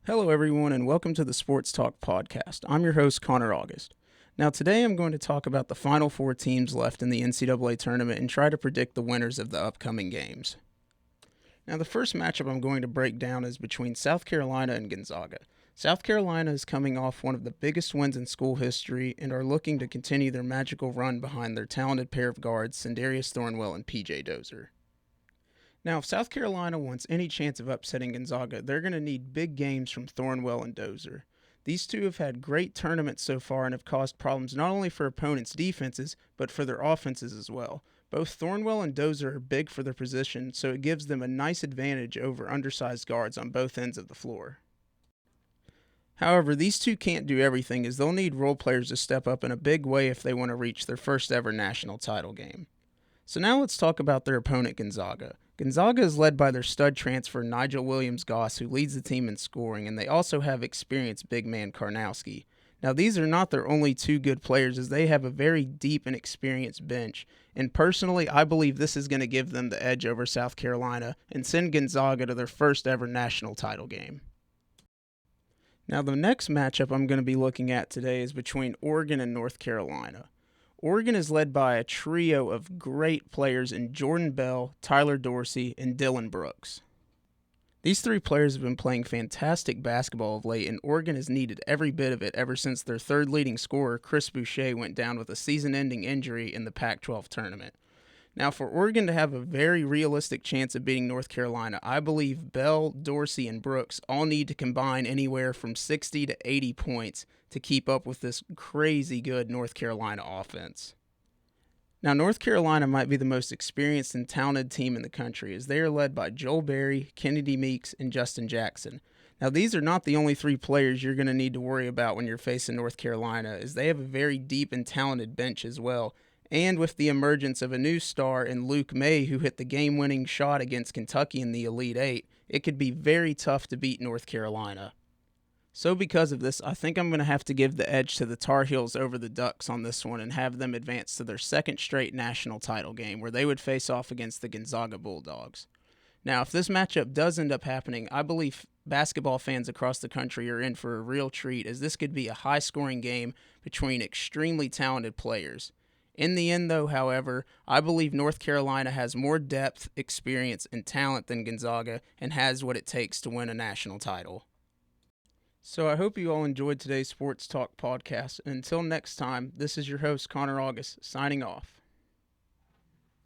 Hello, everyone, and welcome to the Sports Talk Podcast. I'm your host, Connor August. Now, today I'm going to talk about the final four teams left in the NCAA tournament and try to predict the winners of the upcoming games. Now, the first matchup I'm going to break down is between South Carolina and Gonzaga. South Carolina is coming off one of the biggest wins in school history and are looking to continue their magical run behind their talented pair of guards, Sindarius Thornwell and PJ Dozier. Now, if South Carolina wants any chance of upsetting Gonzaga, they're going to need big games from Thornwell and Dozier. These two have had great tournaments so far and have caused problems not only for opponents' defenses, but for their offenses as well. Both Thornwell and Dozier are big for their position, so it gives them a nice advantage over undersized guards on both ends of the floor. However, these two can't do everything, as they'll need role players to step up in a big way if they want to reach their first ever national title game. So now let's talk about their opponent, Gonzaga. Gonzaga is led by their stud transfer Nigel Williams-Goss, who leads the team in scoring, and they also have experienced big man Karnowski. Now, these are not their only two good players, as they have a very deep and experienced bench, and personally, I believe this is going to give them the edge over South Carolina and send Gonzaga to their first ever national title game. Now, the next matchup I'm going to be looking at today is between Oregon and North Carolina. Oregon is led by a trio of great players in Jordan Bell, Tyler Dorsey, and Dylan Brooks. These three players have been playing fantastic basketball of late, and Oregon has needed every bit of it ever since their third leading scorer, Chris Boucher, went down with a season-ending injury in the Pac-12 tournament. Now, for Oregon to have a very realistic chance of beating North Carolina, I believe Bell, Dorsey, and Brooks all need to combine anywhere from 60 to 80 points to keep up with this crazy good North Carolina offense. Now, North Carolina might be the most experienced and talented team in the country, as they are led by Joel Berry, Kennedy Meeks, and Justin Jackson. Now, these are not the only three players you're going to need to worry about when you're facing North Carolina, as they have a very deep and talented bench as well. And with the emergence of a new star in Luke May, who hit the game-winning shot against Kentucky in the Elite Eight, it could be very tough to beat North Carolina. So because of this, I think I'm going to have to give the edge to the Tar Heels over the Ducks on this one and have them advance to their second straight national title game, where they would face off against the Gonzaga Bulldogs. Now, if this matchup does end up happening, I believe basketball fans across the country are in for a real treat, as this could be a high-scoring game between extremely talented players. In the end, though, however, I believe North Carolina has more depth, experience, and talent than Gonzaga and has what it takes to win a national title. So I hope you all enjoyed today's Sports Talk podcast, and until next time, this is your host, Connor August, signing off.